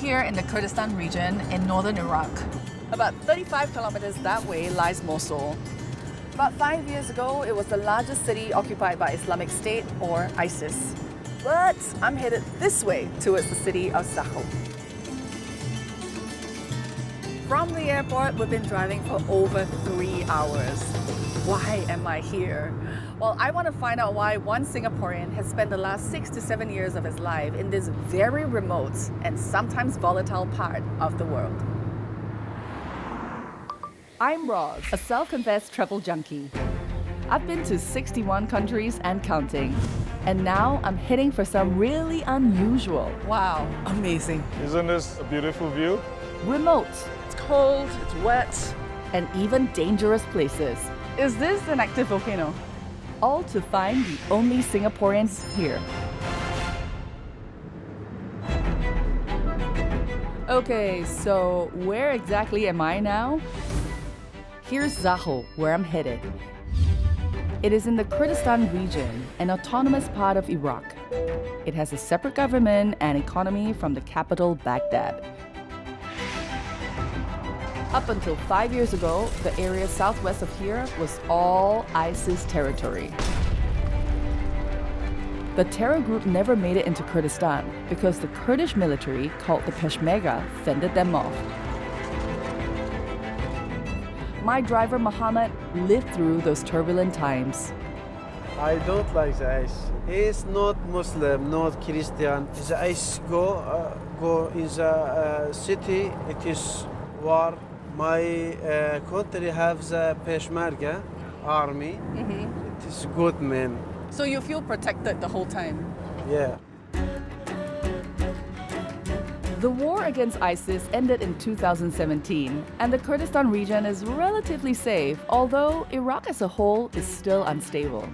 here in the Kurdistan region in northern Iraq. About 35 kilometers that way lies Mosul. About 5 years ago, it was the largest city occupied by Islamic State or ISIS. But I'm headed this way towards the city of Zakho. From the airport, we've been driving for over 3 hours. Why am I here? Well, I want to find out why one Singaporean has spent the last 6 to 7 years of his life in this very remote and sometimes volatile part of the world. I'm Rozz, a self-confessed travel junkie. I've been to 61 countries and counting. And now I'm heading for some really unusual. Wow, amazing. Isn't this a beautiful view? Remote. It's cold, it's wet. And even dangerous places. Is this an active volcano? All to find the only Singaporeans here. Okay, so where exactly am I now? Here's Zakho, where I'm headed. It is in the Kurdistan region, an autonomous part of Iraq. It has a separate government and economy from the capital, Baghdad. Up until 5 years ago, the area southwest of here was all ISIS territory. The terror group never made it into Kurdistan because the Kurdish military, called the Peshmerga, fended them off. My driver, Mohammed, lived through those turbulent times. I don't like the ice. He's not Muslim, not Christian. The ice go in the city, it is war. My country have the Peshmerga army. It is good man. So you feel protected the whole time? Yeah. The war against ISIS ended in 2017, and the Kurdistan region is relatively safe, although Iraq as a whole is still unstable.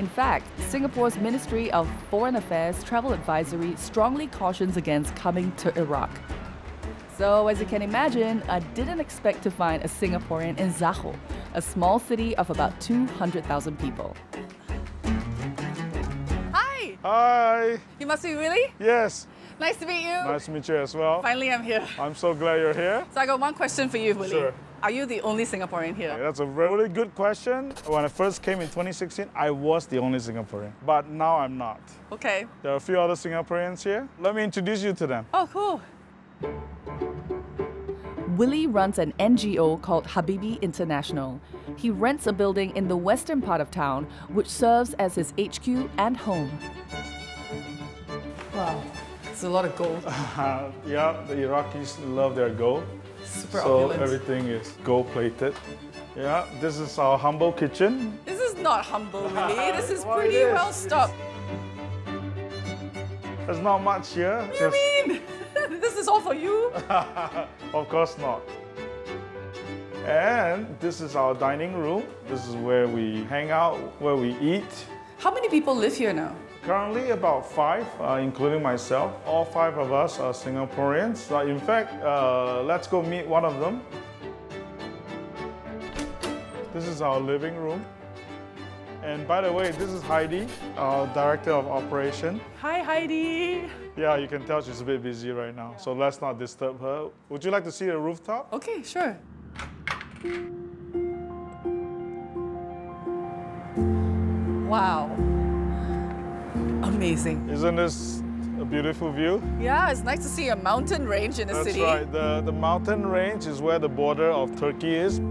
In fact, Singapore's Ministry of Foreign Affairs Travel Advisory strongly cautions against coming to Iraq. So, as you can imagine, I didn't expect to find a Singaporean in Zakho, a small city of about 200,000 people. Hi! Hi! You must be Willie? Yes. Nice to meet you. Nice to meet you as well. Finally, I'm here. I'm so glad you're here. So I got one question for you, Willie. Sure. Are you the only Singaporean here? That's a really good question. When I first came in 2016, I was the only Singaporean, but now I'm not. Okay. There are a few other Singaporeans here. Let me introduce you to them. Oh, cool. Willie runs an NGO called Habibi International. He rents a building in the western part of town, which serves as his HQ and home. Wow, it's a lot of gold. Yeah, the Iraqis love their gold. Super so opulent. Everything is gold-plated. Yeah, this is our humble kitchen. This is not humble, Willie. This is Well, pretty it is. well stocked. There's not much here. What do you mean? This is all for you? Of course not. And this is our dining room. This is where we hang out, where we eat. How many people live here now? Currently about 5, including myself. All 5 of us are Singaporeans. In fact, let's go meet one of them. This is our living room. And by the way, this is Heidi, our Director of Operation. Hi, Heidi. Yeah, you can tell she's a bit busy right now, so let's not disturb her. Would you like to see the rooftop? Okay, sure. Wow. Amazing. Isn't this a beautiful view? Yeah, it's nice to see a mountain range in the That's city. right. The mountain range is where the border of Turkey is.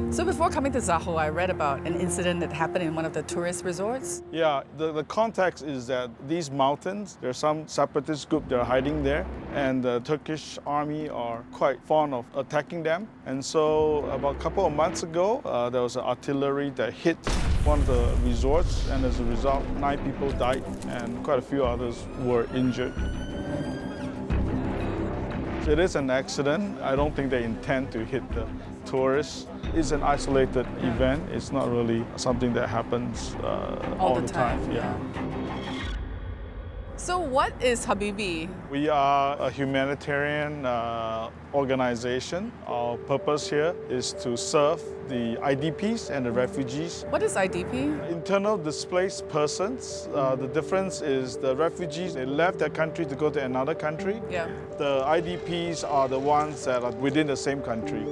So before coming to Zakho, I read about an incident that happened in one of the tourist resorts. Yeah, the context is that these mountains, there's some separatist group that are hiding there, and the Turkish army are quite fond of attacking them. And so about a couple of months ago, there was an artillery that hit one of the resorts, and as a result, 9 people died and quite a few others were injured. So it is an accident. I don't think they intend to hit the tourists. It's an isolated event. It's not really something that happens all the time. Yeah. So what is Habibi? We are a humanitarian organization. Our purpose here is to serve the IDPs and the refugees. What is IDP? Internal displaced persons. The difference is the refugees, they left their country to go to another country. Yeah. The IDPs are the ones that are within the same country.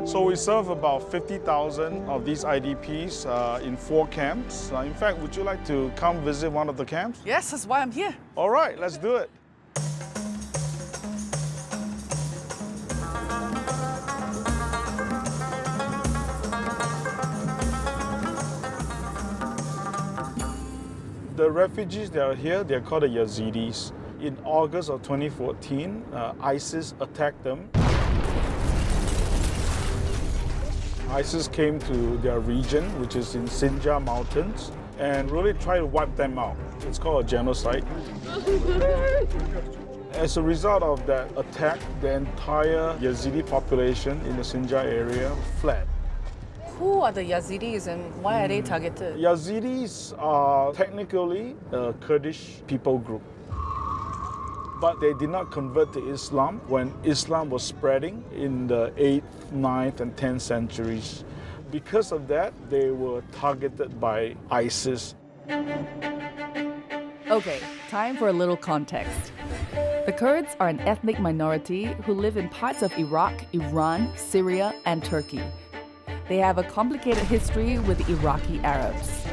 So we serve about 50,000 of these IDPs in 4 camps. In fact, would you like to come visit one of the camps? Yes, that's why I'm here. All right, let's do it. The refugees that are here, they're called the Yazidis. In August of 2014, ISIS attacked them. ISIS came to their region, which is in Sinjar Mountains, and really tried to wipe them out. It's called a genocide. As a result of that attack, the entire Yazidi population in the Sinjar area fled. Who are the Yazidis and why are they targeted? Yazidis are technically a Kurdish people group, but they did not convert to Islam when Islam was spreading in the 8th, 9th, and 10th centuries. Because of that, they were targeted by ISIS. Okay, time for a little context. The Kurds are an ethnic minority who live in parts of Iraq, Iran, Syria, and Turkey. They have a complicated history with the Iraqi Arabs.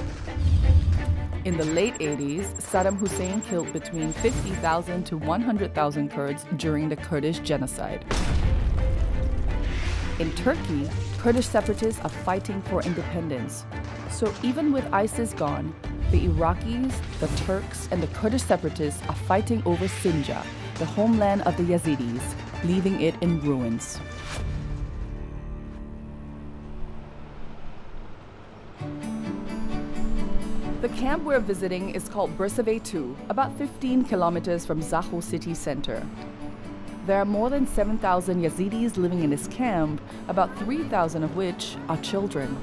In the late 80s, Saddam Hussein killed between 50,000 to 100,000 Kurds during the Kurdish genocide. In Turkey, Kurdish separatists are fighting for independence. So even with ISIS gone, the Iraqis, the Turks, and the Kurdish separatists are fighting over Sinjar, the homeland of the Yazidis, leaving it in ruins. The camp we're visiting is called Bersave 2, about 15 kilometers from Zakho city center. There are more than 7,000 Yazidis living in this camp, about 3,000 of which are children.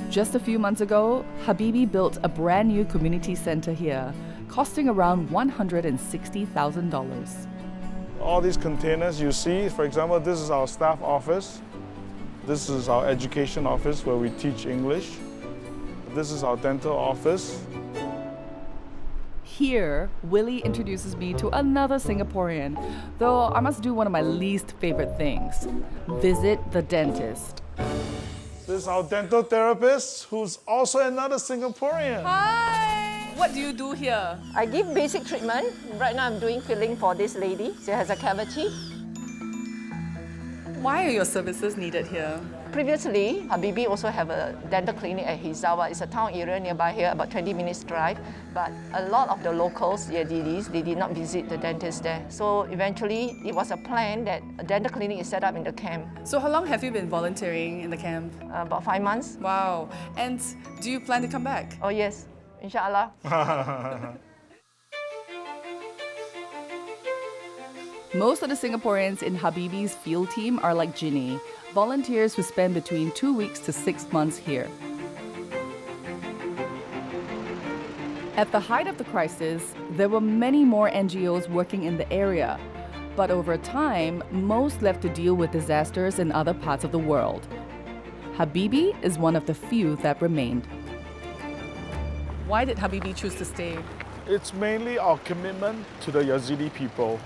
Just a few months ago, Habibi built a brand new community center here, costing around $160,000. All these containers you see, for example, this is our staff office. This is our education office where we teach English. This is our dental office. Here, Willie introduces me to another Singaporean, though I must do one of my least favorite things, visit the dentist. This is our dental therapist, who's also another Singaporean. Hi! What do you do here? I give basic treatment. Right now I'm doing filling for this lady. She has a cavity. Why are your services needed here? Previously, Habibi also have a dental clinic at Hizawa. It's a town area nearby here, about 20 minutes drive. But a lot of the locals, Yazidis, they did not visit the dentist there. So eventually, it was a plan that a dental clinic is set up in the camp. So how long have you been volunteering in the camp? About 5 months. Wow. And do you plan to come back? Oh yes, inshallah. Most of the Singaporeans in Habibi's field team are like Ginny, volunteers who spend between 2 weeks to 6 months here. At the height of the crisis, there were many more NGOs working in the area, but over time, most left to deal with disasters in other parts of the world. Habibi is one of the few that remained. Why did Habibi choose to stay? It's mainly our commitment to the Yazidi people.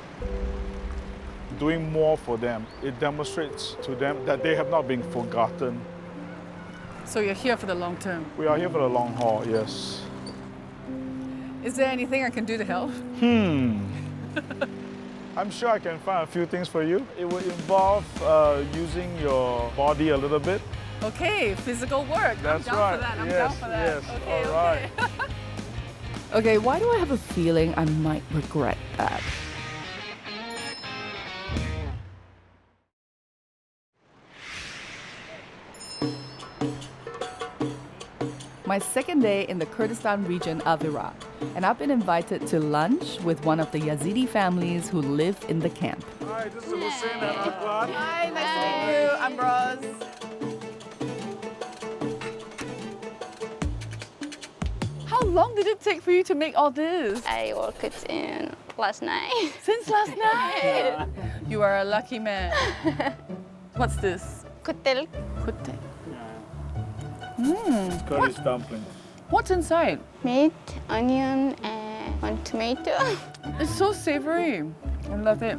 Doing more for them. It demonstrates to them that they have not been forgotten. So you're here for the long term. We are here for the long haul, yes. Is there anything I can do to help? I'm sure I can find a few things for you. It will involve using your body a little bit. Okay, physical work. That's I'm down right. for that. I'm Yes, down for that. yes. Okay, All right. Okay, why do I have a feeling I might regret that? My second day in the Kurdistan region of Iraq, and I've been invited to lunch with one of the Yazidi families who live in the camp. Hi, this is Hussein and Akbar. Hi, nice to meet you. I'm Rozz. long did it take for you to make all this? I worked in last night. Since last night? You are a lucky man. What's this? Kutil. Kutte. Kurdish dumplings. What's inside? Meat, onion, and one tomato. It's so savory. I love it.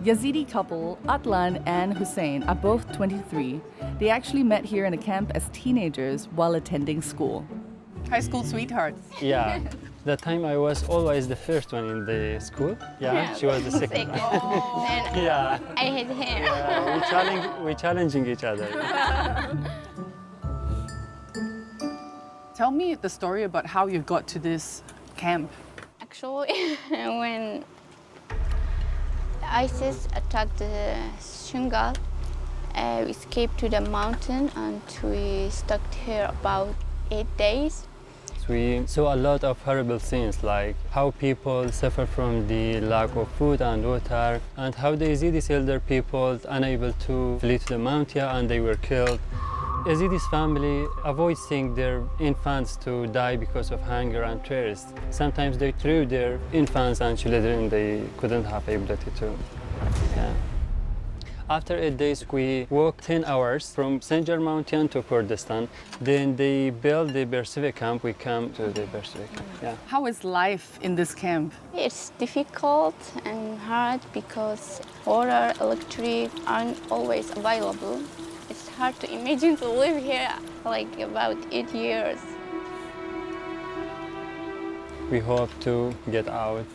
Yazidi couple Atlan and Hussein are both 23. They actually met here in a camp as teenagers while attending school. High school sweethearts. Yeah, that time I was always the first one in the school. Yeah, she was the second one. Then Yeah, I hit him. we're challenging each other. Tell me the story about how you got to this camp. Actually, when ISIS attacked Shingal, we escaped to the mountain and we stuck here about 8 days. We saw a lot of horrible things, like how people suffer from the lack of food and water, and how the Yazidis elder people unable to flee to the mountain and they were killed. Yazidis family avoid seeing their infants to die because of hunger and thirst. Sometimes they threw their infants and children they couldn't have ability to. Yeah. After 8 days, we walked 10 hours from Sinjar Mountain to Kurdistan. Then they built the Bersivik camp. We come to the Bersivik camp. Yeah. How is life in this camp? It's difficult and hard because water, electric aren't always available. It's hard to imagine to live here like about 8 years. We hope to get out.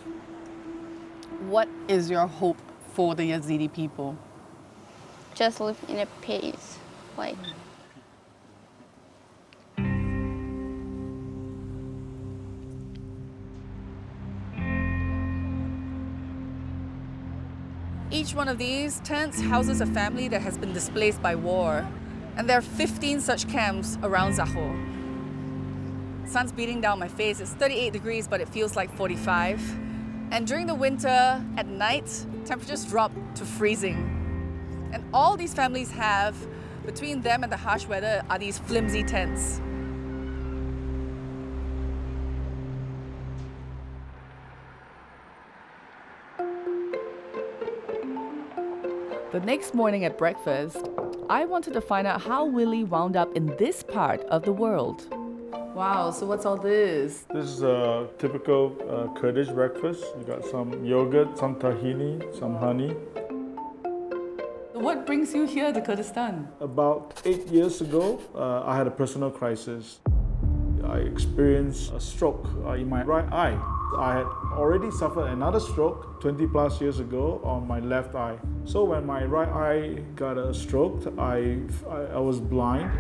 What is your hope for the Yazidi people? Just live in a peace, like. Each one of these tents houses a family that has been displaced by war. And there are 15 such camps around Zakho. Sun's beating down my face. It's 38 degrees, but it feels like 45. And during the winter, at night, temperatures drop to freezing. And all these families have, between them and the harsh weather, are these flimsy tents. The next morning at breakfast, I wanted to find out how Willie wound up in this part of the world. Wow, so what's all this? This is a typical Kurdish breakfast. You got some yogurt, some tahini, some honey. What brings you here to Kurdistan? About 8 years ago, I had a personal crisis. I experienced a stroke in my right eye. I had already suffered another stroke 20 plus years ago on my left eye. So when my right eye got a stroke, I was blind.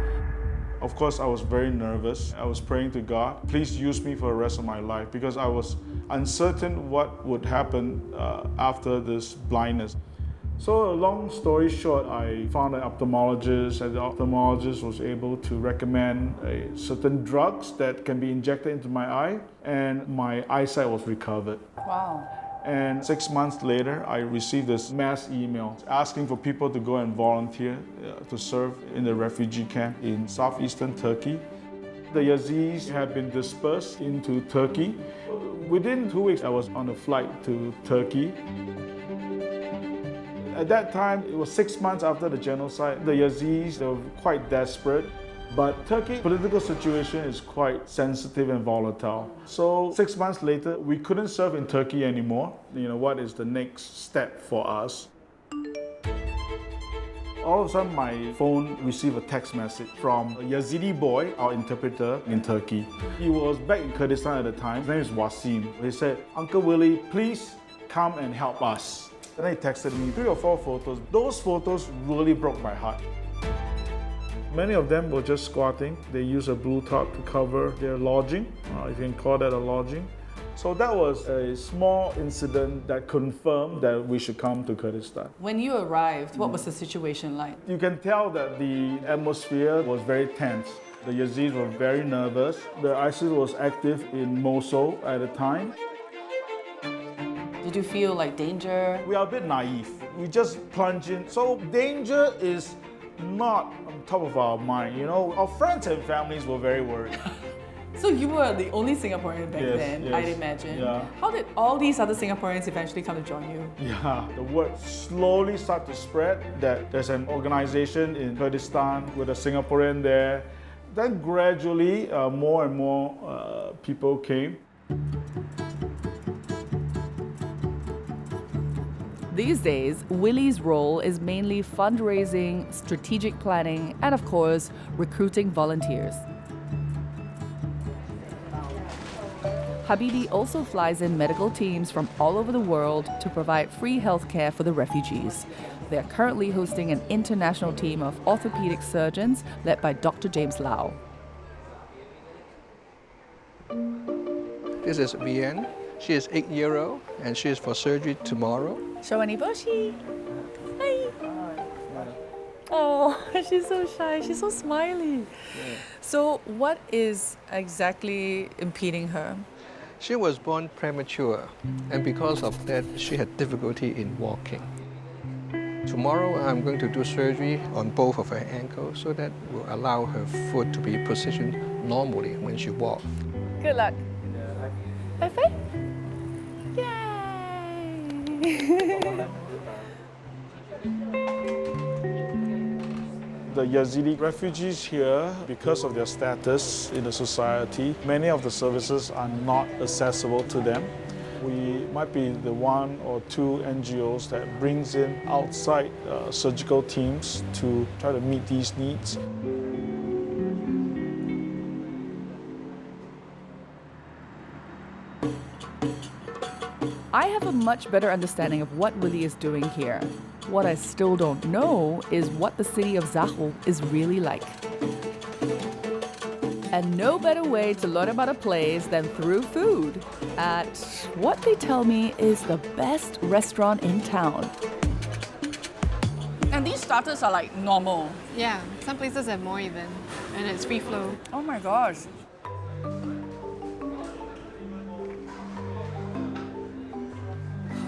Of course, I was very nervous. I was praying to God, please use me for the rest of my life, because I was uncertain what would happen after this blindness. So long story short, I found an ophthalmologist, and the ophthalmologist was able to recommend certain drugs that can be injected into my eye, and my eyesight was recovered. Wow. And 6 months later, I received this mass email asking for people to go and volunteer to serve in the refugee camp in southeastern Turkey. The Yazidis had been dispersed into Turkey. Within 2 weeks, I was on a flight to Turkey. At that time, it was 6 months after the genocide. The Yazidis, they were quite desperate. But Turkey's political situation is quite sensitive and volatile. So 6 months later, we couldn't serve in Turkey anymore. You know, what is the next step for us? All of a sudden, my phone received a text message from a Yazidi boy, our interpreter in Turkey. He was back in Kurdistan at the time. His name is Wasim. He said, "Uncle Willie, please come and help us." And then he texted me 3 or 4 photos. Those photos really broke my heart. Many of them were just squatting. They used a blue tarp to cover their lodging, if you can call that a lodging. So that was a small incident that confirmed that we should come to Kurdistan. When you arrived, what was the situation like? You can tell that the atmosphere was very tense. The Yazidis were very nervous. The ISIS was active in Mosul at the time. Did you feel like danger? We are a bit naive. We just plunge in. So danger is not on top of our mind. You know, our friends and families were very worried. So you were the only Singaporean back Yes, then, yes, I'd imagine. yeah. How did all these other Singaporeans eventually come to join you? Yeah, the word slowly started to spread that there's an organization in Kurdistan with a Singaporean there. Then gradually, more and more people came. These days, Willie's role is mainly fundraising, strategic planning, and of course, recruiting volunteers. Habibi also flies in medical teams from all over the world to provide free healthcare for the refugees. They are currently hosting an international team of orthopedic surgeons led by Dr. James Lau. This is Vienne. She is 8-year-old and she is for surgery tomorrow. Shawani Boshi. Hi. Oh, she's so shy. She's so smiley. So what is exactly impeding her? She was born premature and because of that she had difficulty in walking. Tomorrow I'm going to do surgery on both of her ankles so that will allow her foot to be positioned normally when she walks. Good luck. High five. Yay! The Yazidi refugees here, because of their status in the society, many of the services are not accessible to them. We might be the one or two NGOs that brings in outside surgical teams to try to meet these needs. I have a much better understanding of what Willie is doing here. What I still don't know is what the city of Zakho is really like. And no better way to learn about a place than through food at what they tell me is the best restaurant in town. And these starters are like normal. Yeah, some places have more even, and it's free flow. Oh my gosh.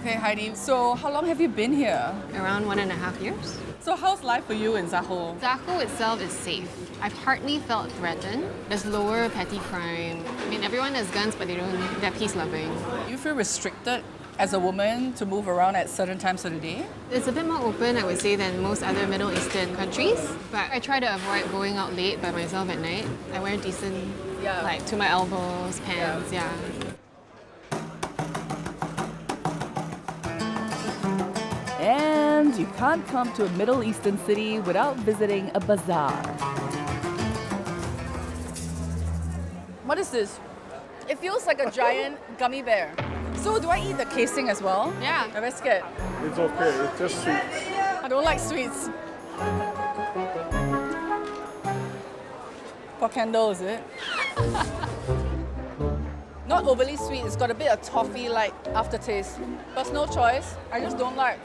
Okay, Heidi, so how long have you been here? Around 1.5 years. So how's life for you in Zakho? Zakho itself is safe. I've hardly felt threatened. There's lower petty crime. I mean, everyone has guns, but they're peace-loving. You feel restricted as a woman to move around at certain times of the day? It's a bit more open, I would say, than most other Middle Eastern countries. But I try to avoid going out late by myself at night. I wear decent, like to my elbows, pants, yeah. And you can't come to a Middle Eastern city without visiting a bazaar. What is this? It feels like a giant gummy bear. So do I eat the casing as well? Yeah. I'm very scared. It's okay, it's just sweet. I don't like sweets. For candle, is it? Not overly sweet, it's got a bit of toffee-like aftertaste. Personal choice, I just don't like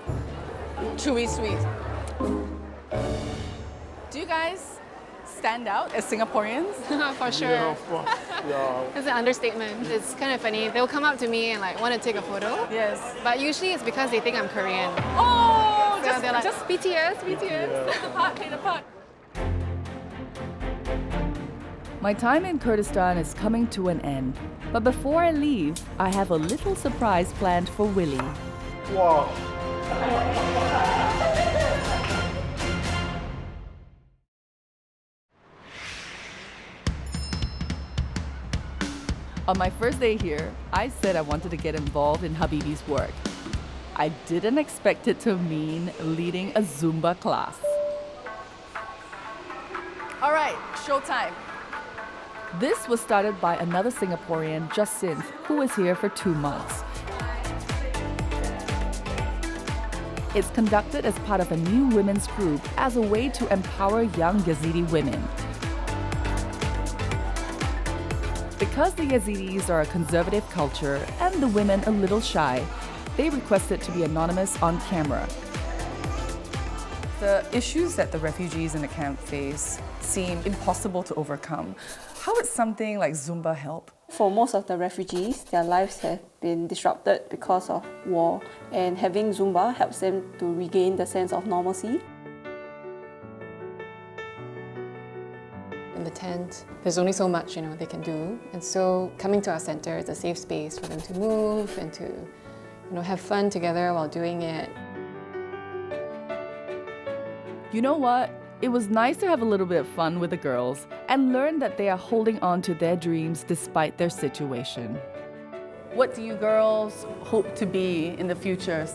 chewy sweet. Do you guys stand out as Singaporeans? For sure. Yeah, of course. Yeah. It's an understatement. It's kind of funny. They'll come up to me and like want to take a photo. Yes. But usually it's because they think I'm Korean. Oh, So they're like, just BTS, BTS. play the part, play the part. My time in Kurdistan is coming to an end. But before I leave, I have a little surprise planned for Willie. Wow. On my first day here, I said I wanted to get involved in Habibi's work. I didn't expect it to mean leading a Zumba class. All right, showtime. This was started by another Singaporean, Jacinth, who was here for 2 months. It's conducted as part of a new women's group as a way to empower young Yazidi women. Because the Yazidis are a conservative culture and the women a little shy, they requested to be anonymous on camera. The issues that the refugees in the camp face seem impossible to overcome. How would something like Zumba help? For most of the refugees, their lives have been disrupted because of war, and having Zumba helps them to regain the sense of normalcy. In tent. There's only so much, they can do. And so coming to our center is a safe space for them to move and to, have fun together while doing it. You know what? It was nice to have a little bit of fun with the girls and learn that they are holding on to their dreams despite their situation. What do you girls hope to be in the future?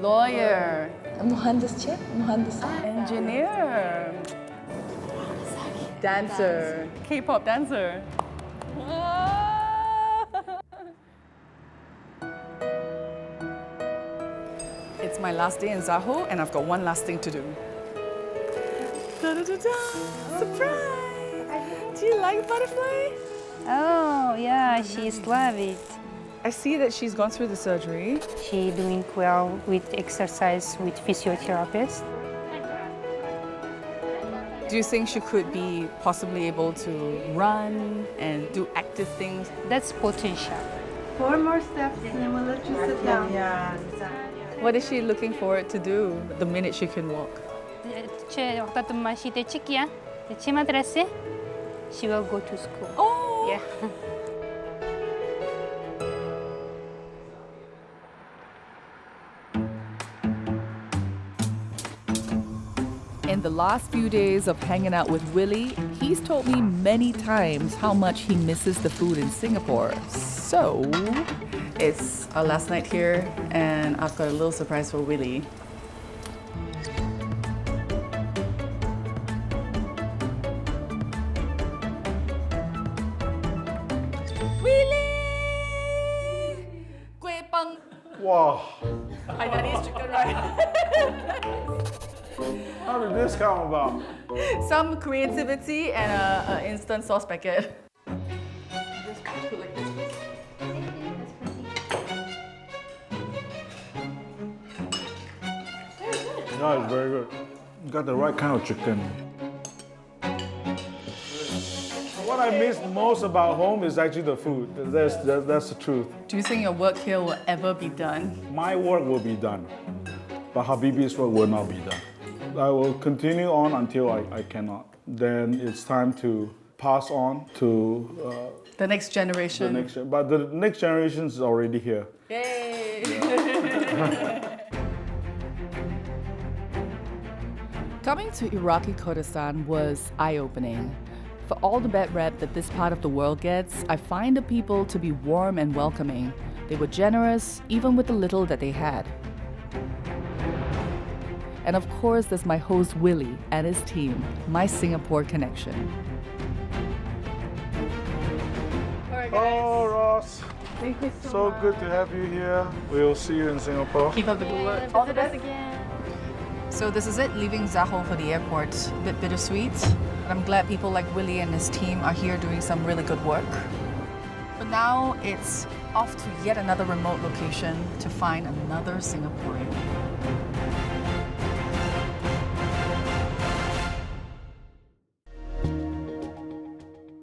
Lawyer. Engineer. Dancer. K-pop dancer. It's my last day in Zakho, and I've got one last thing to do. Da-da-da-da. Surprise! Do you like butterfly? Oh, yeah, she's love it. I see that she's gone through the surgery. She doing well with exercise with physiotherapist. Do you think she could be possibly able to run and do active things? That's potential. 4 more steps and then we'll let you sit down. What is she looking forward to do the minute she can walk? She will go to school. Oh! Yeah. In the last few days of hanging out with Willie, he's told me many times how much he misses the food in Singapore. So, it's our last night here, and I've got a little surprise for Willie. Willie! Kueh pang. Wow, Hainanese chicken rice. how did this come about? Some creativity and an instant sauce packet. No, it's very good. You got the right kind of chicken. What I miss most about home is actually the food. That's the truth. Do you think your work here will ever be done? My work will be done, but Habibi's work will not be done. I will continue on until I cannot. Then it's time to pass on to The next generation. but the next generation is already here. Yay! Coming to Iraqi Kurdistan was eye-opening. For all the bad rep that this part of the world gets, I find the people to be warm and welcoming. They were generous, even with the little that they had. And of course, there's my host Willie and his team, my Singapore connection. Oh, Rozz. Thank you So good to have you here. We will see you in Singapore. Keep up the good work. All the best again. So this is it, leaving Zakho for the airport. A bit bittersweet. But I'm glad people like Willie and his team are here doing some really good work. But now it's off to yet another remote location to find another Singaporean.